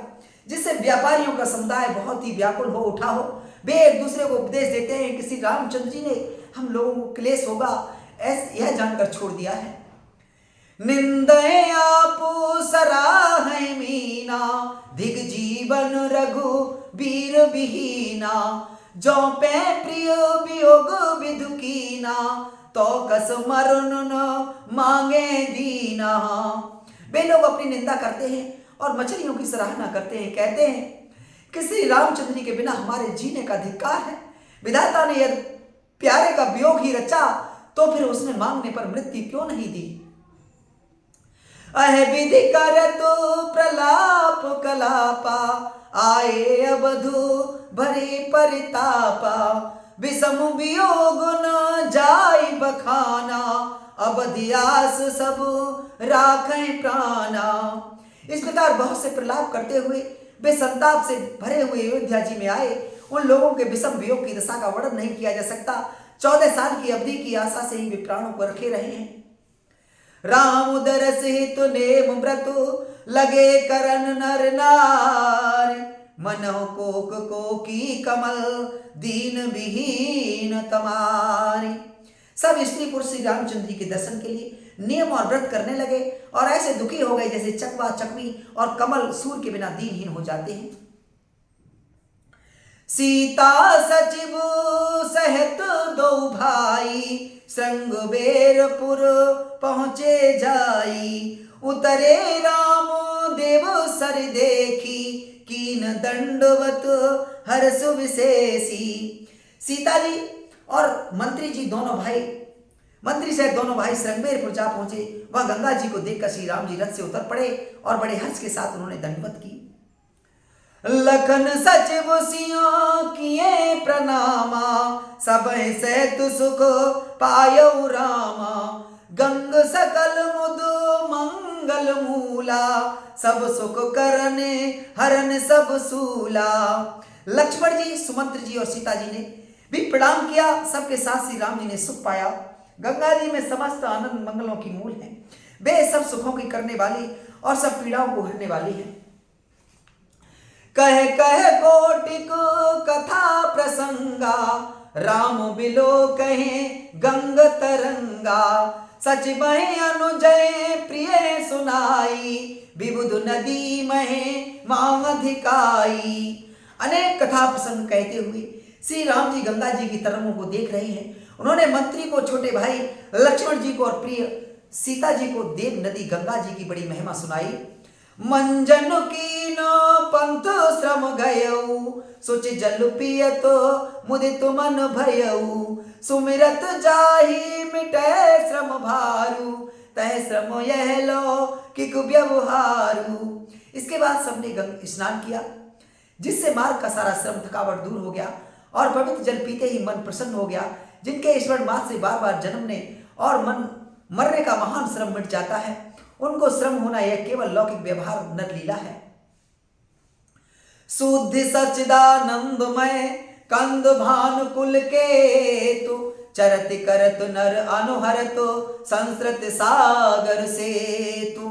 S1: जिससे व्यापारियों का समुदाय बहुत ही व्याकुल हो उठा हो। वे एक दूसरे को उपदेश देते हैं कि श्री रामचंद्र जी ने हम लोगों को क्लेश होगा यह जानकर छोड़ दिया है। निंदे आपो सराहै मीना, धिग जीवन रघु वीर विहीना, जो पे प्रिय वियोग विधु कीना, तो कस मरुन न मांगे दीना। वे लोग अपनी निंदा करते हैं और मछलियों की सराहना करते हैं, कहते हैं कि श्री रामचंद्र जी के बिना हमारे जीने का धिक्कार है। विधाता ने यदि प्यारे का वियोग ही रचा तो फिर उसने मांगने पर मृत्यु क्यों नहीं दी। अह विधि करतो प्रलाप कलापा, आए अवधु भरी परितापा, विषम वियोग न जाय बखाना, अवधियास सब राखें प्राणा। इस प्रकार बहुत से प्रलाप करते हुए वे संताप से भरे हुए अयोध्या जी में आए। उन लोगों के विषम वियोग की दशा का वर्णन नहीं किया जा सकता। 14 साल की अवधि की आशा से ही वे प्राणों को रखे रहे हैं। राम उदर हित नेम व्रतु, लगे करन नर नार, मनहु कोक कोकी कमल, दीन विहीन तमारी। सब स्त्री पुरुष श्री रामचंद्र जी के दर्शन के लिए नियम और व्रत करने लगे और ऐसे दुखी हो गए जैसे चकवा चकवी और कमल सूर्य के बिना दीनहीन हो जाते हैं। सीता सचिव सहित दो भाई, संग बेरपुर पहुँचे जाई, उतरे राम देव सर देखी, कीन दंडवत हर्ष विशेषी। सीता जी और मंत्री जी दोनों भाई, मंत्री सहित दोनों भाई श्रृंगबेरपुर जा पहुंचे। वह गंगा जी को देखकर श्री राम जी रथ से उतर पड़े और बड़े हर्ष के साथ उन्होंने दंडवत की। लखन सचिव सिया किए प्रणामा, सब सहित सुख पायौ रामा, गंग सकल मुद मंगल मूला, सब सुख करने हरन सब सूला। लक्ष्मण जी, सुमंत्र जी और सीता जी ने भी प्रणाम किया। सबके साथ श्री राम जी ने सुख पाया। गंगा जी में समस्त आनंद मंगलों की मूल है। वे सब सुखों की करने वाली और सब पीड़ाओं को हरने वाली है। कह कह कोटिक कथा प्रसंगा, राम बिलो कहे गंग तरंगा, सचिव अनुजय प्रिय सुनाई, विबुध नदी महे मांग अधिकाई। अनेक कथा प्रसंग कहते हुए श्री राम जी गंगा जी की तरंगों को देख रहे हैं। उन्होंने मंत्री को, छोटे भाई लक्ष्मण जी को और प्रिय सीता जी को देव नदी गंगा जी की बड़ी महिमा सुनाई। मंजन की न पंथ श्रम गयऊ, सुच जल पियत मुदित मन भयऊ, सुमिरत जाहि मिटै श्रम भारू, तह श्रम यह लो कि व्यवहारू। इसके बाद सबने स्नान किया, जिससे मार्ग का सारा श्रम थकावट दूर हो गया और पवित्र जल पीते ही मन प्रसन्न हो गया। जिनके स्मरण मात्र से बार बार जन्मने और मरने का महान श्रम मिट जाता है, उनको श्रम होना यह केवल लौकिक व्यवहार नर लीला है। शुद्ध सच्चिदानंदमय कंद भानुकुल के तु चरत करत नर अनुहरत संस्कृत सागर से तु।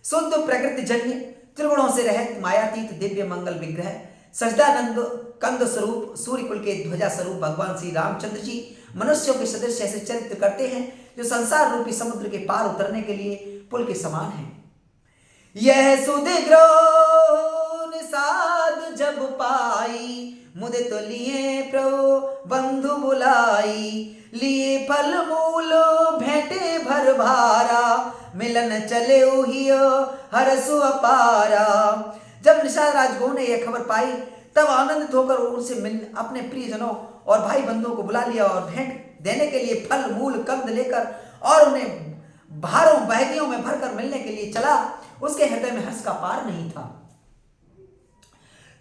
S1: शुद्ध प्रकृति जन्य त्रिगुणों से रहित मायातीत दिव्य मंगल विग्रह सच्चिदानंद कंद स्वरूप सूर्य कुल के ध्वजा स्वरूप भगवान श्री रामचंद्र जी मनुष्यों के सदृश ऐसे चरित्र करते हैं जो संसार रूपी समुद्र के पार उतरने के लिए पुल के समान है। यह सुदिग्रो निषाद जब पाई मुदे तो लिए प्रभु बंधु बुलाई लिए फल मूल भेंटे भर भारा मिलन चले हरसु अपारा। जब निषाद राजगुरु ने यह खबर पाई तब आनंदित होकर उनसे मिलने अपने प्रियजनों और भाई बंधुओं को बुला लिया और भेंट देने के लिए फल मूल कंद लेकर और उन्हें भारों बहगियों में भरकर मिलने के लिए चला। उसके हृदय में हर्ष का पार नहीं था।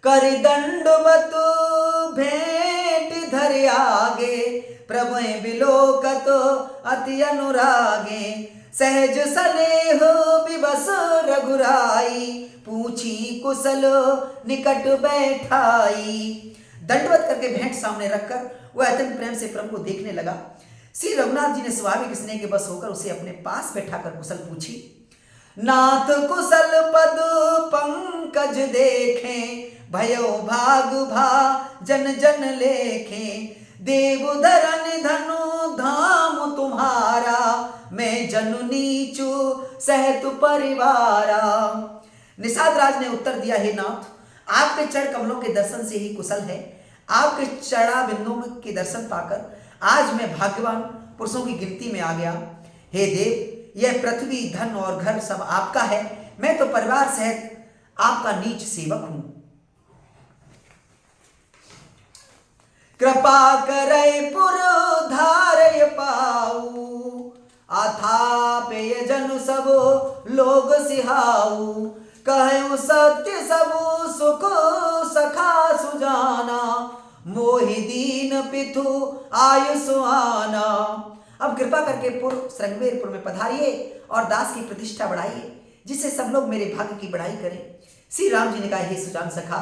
S1: कर दंडवत भेंट धर आगे प्रभु बिलोकत अति अनुरागे सहज सलेह विवश रघुराई पूछी कुशल निकट बैठाई। दंडवत करके भेंट सामने रखकर वह अत्यंत प्रेम से प्रभु को देखने लगा। श्री रघुनाथ जी ने स्वाभाविक स्नेह के बस होकर उसे अपने पास बैठाकर कुशल पूछी। नाथ कुशल पद पंकज देखें भयो भाग भा जन जन लेखें देव धरन धनु धाम तुम्हारा मैं जनु नीचू सहत परिवारा। निषाद राज ने उत्तर दिया, हे नाथ, आपके चरण कमलों के दर्शन से ही कुशल है। आपके चरणा बिंदुओं के दर्शन पाकर आज मैं भाग्यवान पुरुषों की गिनती में आ गया। हे देव, यह पृथ्वी धन और घर सब आपका है, मैं तो परिवार सहित आपका नीच सेवक हूं। कृपा करे पुर धारय पाऊ अथापेय जनु सब लोग सिहाऊ कहु सत्य सब सुख सखा सुजाना मोहि दीन पिथु आयुष्वाना। अब कृपा करके श्रृंगेरपुर में पधारिए और दास की प्रतिष्ठा बढ़ाइए जिससे सब लोग मेरे भाग्य की बढ़ाई करें। श्री राम जी ने कहा, हे सुजान सखा,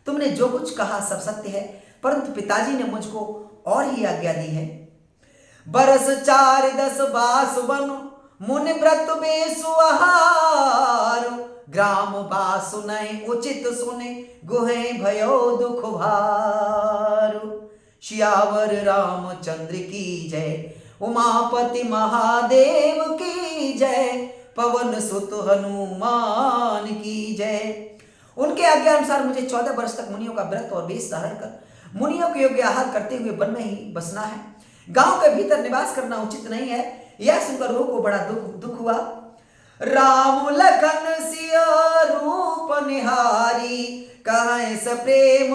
S1: तुमने जो कुछ कहा सब सत्य है, परंतु पिताजी ने मुझको और ही आज्ञा दी है। बरस 4-10 बास बन मुनि व्रत बेसुहार ग्राम बासु नहीं उचित सुने गुहे भयो दुख भारू। श्यावर रामचंद्र की जय, उमापति महादेव की जय, पवन सुत हनुमान की जय। उनके आज्ञा अनुसार मुझे 14 वर्ष तक मुनियों का व्रत और वेश धारण कर मुनियों के योग्य आहार करते हुए वन में ही बसना है। गांव के भीतर निवास करना उचित नहीं है। यह सुनकर रोग को बड़ा दुख हुआ। राम लखन सिया रूप निहारी कहे स प्रेम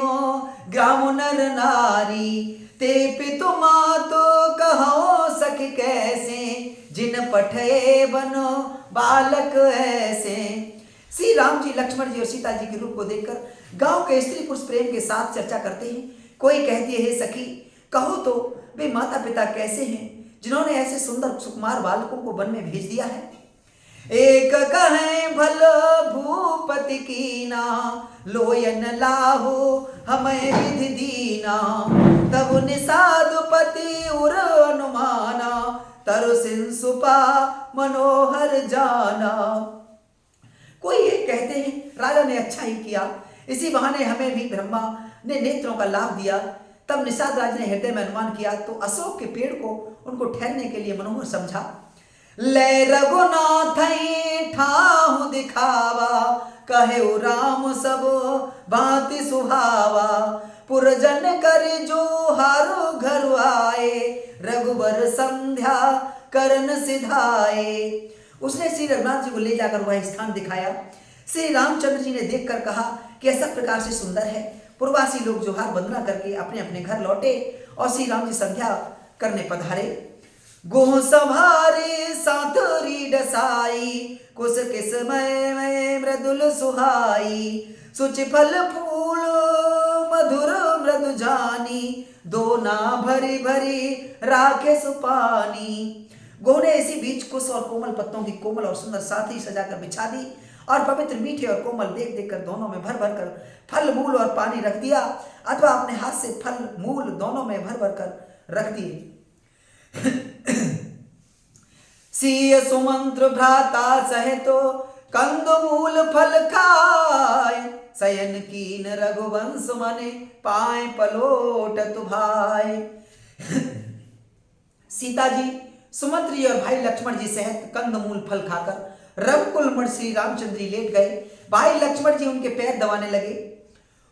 S1: ग्राम नर नारी ते पितु मातो कहो सखी कैसे जिन पठे बनो बालक ऐसे। श्री राम जी, लक्ष्मण जी और सीता जी के रूप को देखकर गांव के स्त्री पुरुष प्रेम के साथ चर्चा करते हैं। कोई कहती है, हे सखी, कहो तो वे माता पिता कैसे हैं जिन्होंने ऐसे सुंदर सुकुमार बालकों को वन में भेज दिया है। एक कहें भल भूपति कीना लोयन लाहु हमें विधि दीना तब निषादपति उर अनुमाना तरु सिंसुपा मनोहर जाना। कोई ये कहते हैं, राजा ने अच्छा ही किया, इसी बहाने हमें भी ब्रह्मा ने नेत्रों का लाभ दिया। तब निषाद राज ने हृदय में अनुमान किया तो अशोक के पेड़ को उनको ठहरने के लिए मनोहर समझा। ले रघुनाथ ठाहु दिखावा कहे राम सब भांति सुहावा पुरजन कर जो हारो घर आए रघुबर संध्या करन सिधाए। उसने श्री रघुनाथ जी को ले जाकर वह स्थान दिखाया। श्री रामचंद्र जी ने देखकर कहा कि ऐसा प्रकार से सुंदर है। पूर्वासी लोग जोहार वंदना करके अपने अपने घर लौटे और श्री राम जी संध्या करने पधारे। गोह संभारे सातरी डसाई कुश किस्मय में मृदुल सुहाई सुच फल फूल मधुर मृदु जानी, दोना भरी भरी राखे सुपानी। गोह ने इसी बीच कुश और कोमल पत्तों की कोमल और सुंदर साथी सजाकर बिछा दी और पवित्र मीठे और कोमल देख देख कर दोनों में भर भर कर फल मूल और पानी रख दिया, अथवा अपने हाथ से फल मूल दोनों में भर भर कर रख दिए। सीय सुमंत्र भ्राता सहेतो कंद मूल फल खाय, शयन कीन रघुवंश मने पाए पलोट तुभाय। सीता जी, सुमंत्र जी और भाई लक्ष्मण जी सहित कंद मूल फल खाकर रघुकुल मण श्री रामचंद्र जी लेट गए। भाई लक्ष्मण जी उनके पैर दबाने लगे।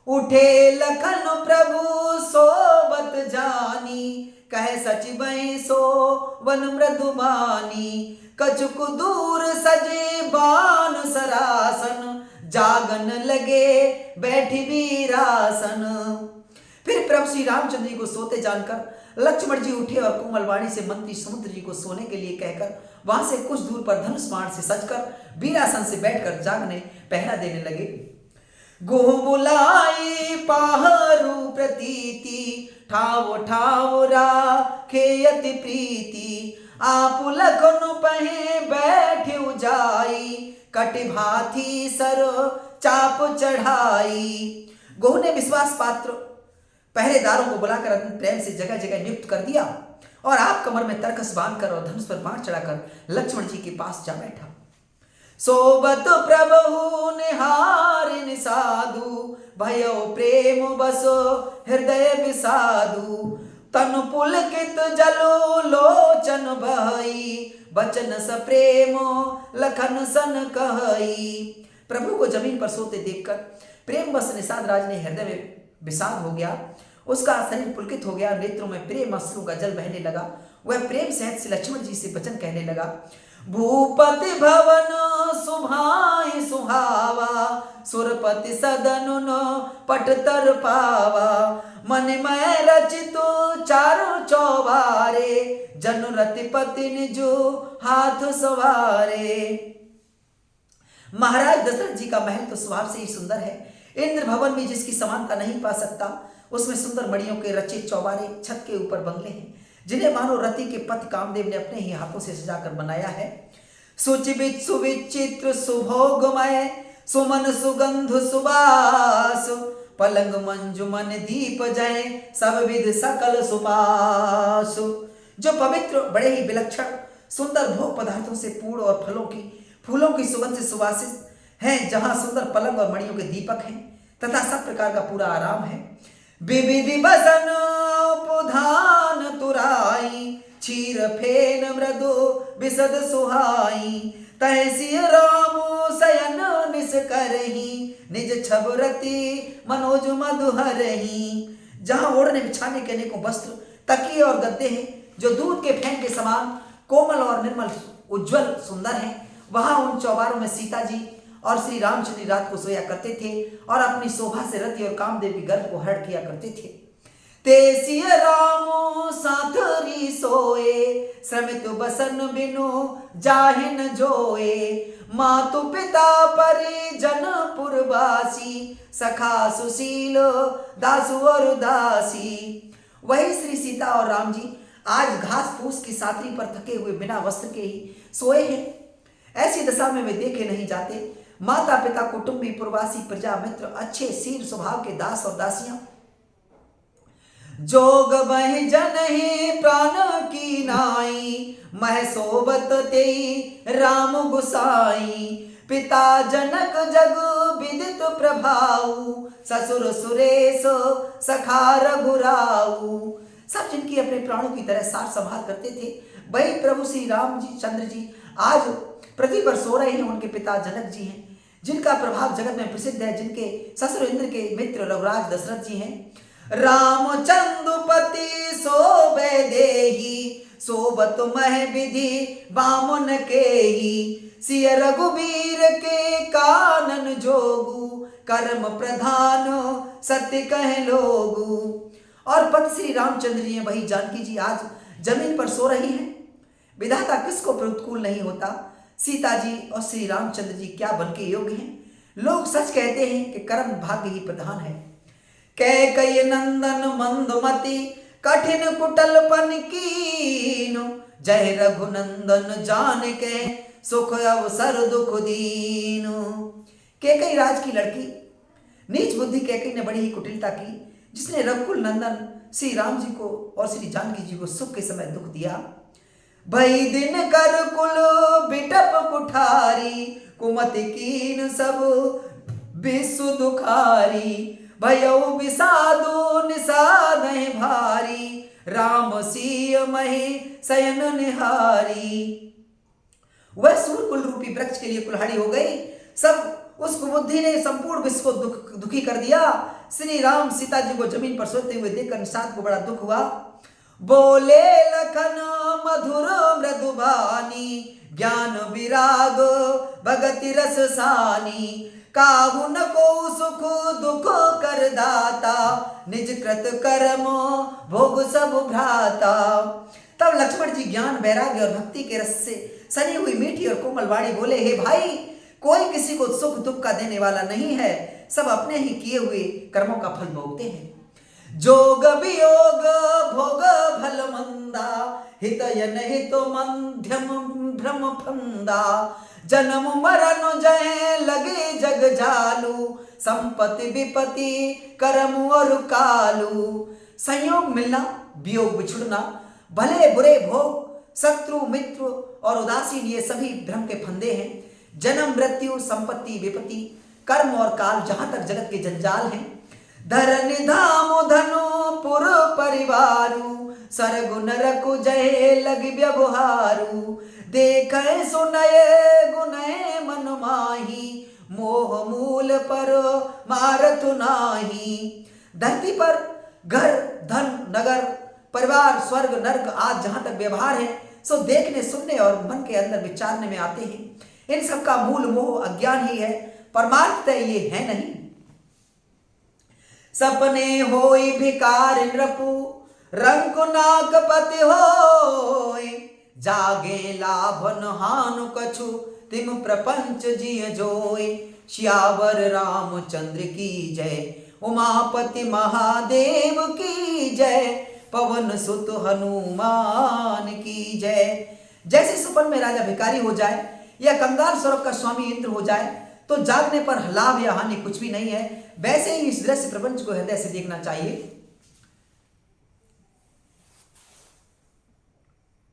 S1: उठे लखन प्रभु सोबत जानी, कहे सचिवै सो वन मृदुबानी, कछुक दूर सजे बान सरासन, जागन लगे बैठी वीरासन। फिर प्रभु श्री रामचंद्र जी को सोते जानकर लक्ष्मण जी उठे और कोमल वाणी से मंत्री समुद्र जी को सोने के लिए कहकर वहां से कुछ दूर पर धनुष बाण से सजकर वीरासन से बैठकर जागने पहरा देने लगे। गोह बुलाई पाहरू प्रतीति, ठाव ठाव राखेयति प्रीति, आप लखन पहे बैठे जाई, कटि भाथी सर चाप चढ़ाई। गोह ने विश्वास पात्र पहरेदारों को बुलाकर अपने प्रेम से जगह जगह नियुक्त कर दिया और आप कमर में तरकस बांधकर और धनुष पर बाण चढ़ाकर लक्ष्मण जी के पास जा बैठा। सोबत प्रभु निहारिन साधु, भयो प्रेम बसो हृदय विसाधु, तनु पुलकित जलो लोचन बहई, बचन स प्रेम लखन सन कहई। प्रभु को जमीन पर सोते देखकर प्रेम बस निषाद राज ने हृदय में विषाद हो गया, उसका शरीर पुलकित हो गया, नेत्रों में प्रेम अश्रु का जल बहने लगा। वह प्रेम सहित से लक्ष्मण जी से वचन कहने लगा। भूपति भवन सुभाय सुहावा, सुरपति सदन पट तर पावा, मन में रचितो चारों चौबारे, जनु रतिपति निजो हाथ सवारे। महाराज दशरथ जी का महल तो स्वभाव से ही सुंदर है। इंद्र भवन में जिसकी समानता नहीं पा सकता, उसमें सुंदर मणियों के रचित चौबारे, छत के ऊपर बंगले हैं जिन्हें मानो रति के पति कामदेव ने अपने ही हाथों से सजाकर बनाया है। सुचिवित सुविचित्र सुभोगमय, सुमन सुगंध सुबास, पलंग मंजुमन दीप जय, सब विध सकल सुपास। जो पवित्र बड़े ही विलक्षण सुंदर भोग पदार्थों से पूर्ण और फूलों की सुगंध से सुवासित हैं, जहां सुंदर पलंग और मणियों के दीपक हैं तथा सब प्रकार का पूरा आराम है। विविधि बसन उपधान तुराई, क्षीर फेन मृदु विशद सुहाई, तहसी रामो शयन निस करही, निज छबरती मनोज मधुहरही। जहां ओढ़ने बिछाने के अनेकों वस्त्र, तकिए और गद्दे हैं जो दूध के फैन के समान कोमल और निर्मल उज्जवल सुंदर हैं, वहां उन चौबारों में सीता जी और श्री रामचंद्र रात को सोया करते थे और अपनी शोभा से रति और कामदेव के गर्भ को हरण किया करते थे। तेसिय रामो साथरी सोए, श्रमित बसन बिनु जाहिन जोए, मातु पिता परिजन पुरवासी, सखा सुशील दासु और दासी। वही श्री सीता और राम जी आज घास फूस की साथरी पर थके हुए बिना वस्त्र के ही सोए हैं। ऐसी दशा में वे देखे नहीं जाते। माता पिता कुटुंबी पुरवासी प्रजा मित्र अच्छे शील स्वभाव के दास और दासियां, जोग बह जन ही प्राण की नाई, मह सोबत तेई राम गुसाई, पिता जनक जग विदित प्रभाऊ, ससुर सुरेश सखा रघुराऊ। सब जिनकी अपने प्राणों की तरह सार संभाल करते थे, वही प्रभु श्री राम जी चंद्र जी आज पृथ्वी पर सो रहे हैं। उनके पिता जनक जी हैं, जिनका प्रभाव जगत में प्रसिद्ध है, जिनके ससुर इंद्र के मित्र रघुराज दशरथ जी हैं। रामचंद्रपति सोबे देही, सोबत मह विधि बामुन के ही, सिय रघुवीर के कानन जोगु, कर्म प्रधान सत्य कह लोगु। और पति श्री रामचंद्र जी हैं, वही जानकी जी आज जमीन पर सो रही हैं। विधाता किसको प्रतिकूल नहीं होता। सीता जी और श्री रामचंद्र जी क्या बन के योग्य हैं। लोग सच कहते हैं कि कर्म भाग्य ही प्रधान है। कैकई नंदन मंदमति कठिन कुटलपन कीनु, जय रघुनंदन जान के सुख अवसर दुख दीनु। कैकई राज की लड़की नीच बुद्धि कैकई ने बड़ी ही कुटिलता की, जिसने रघुकुल नंदन श्री राम जी को और श्री जानकी जी को सुख के समय दुख दिया। भई दिन कर कुल बिटप कुठारी, कुमति कीन सब विश्व दुखारी। भयउ विषादु निषाद भारी, राम सिय मही शयन निहारी। वह सूरकुल रूपी वृक्ष के लिए कुल्हाड़ी हो गई। सब उस कुबुद्धि ने संपूर्ण विश्व को दुखी कर दिया। श्री राम सीता जी को जमीन पर सोते हुए देखकर निषाद को बड़ा दुख हुआ। बोले लखन मधुर मृदुबानी, ज्ञान विराग भगति रस सानी। काहू न को सुख दुख कर दाता, निज कृत कर्म भोग सब भ्राता। तब लक्ष्मण जी ज्ञान वैराग्य और भक्ति के रस से सनी हुई मीठी और कोमल वाणी बोले, हे भाई, कोई किसी को सुख दुख का देने वाला नहीं है, सब अपने ही किए हुए कर्मों का फल भोगते हैं। जोग वियोग भोग भल मंदा, हितयन हित मध्यम भ्रम फंदा। जन्म मरण जय लगे जग जालू, संपत्ति विपत्ति कर्म और कालू। संयोग मिलना वियोग बिछुड़ना, भले बुरे भोग, शत्रु मित्र और उदासीन, ये सभी भ्रम के फंदे हैं। जन्म मृत्यु संपत्ति विपत्ति कर्म और काल, जहां तक जगत के जंजाल हैं। धरनि धाम धनु पुर परिवारु, सरगु नरकु जय लग व्यवहारु। देखे सुनये गुनय मन माही, मोह मूल पर मारतु नाही। धरती पर घर धन नगर परिवार स्वर्ग नर्क आज जहां तक व्यवहार है, सो देखने सुनने और मन के अंदर विचारने में आते हैं। इन सबका मूल मोह अज्ञान ही है, परमार्थ ये है नहीं। सपने होई भिकार नृपु, रंग नाग पति होय। जागे लाभन हानु कछु, तिम प्रपंच जिय जोय। श्यावर रामचंद्र की जय, उमापति महादेव की जय। पवन सुत हनुमान की जय। जैसे सपन में राजा भिखारी हो जाए या कंगाल स्वरूप का स्वामी इंद्र हो जाए, तो जागने पर लाभ या हानि कुछ भी नहीं है। वैसे ही इस दृश्य प्रपंच को हृदय से देखना चाहिए।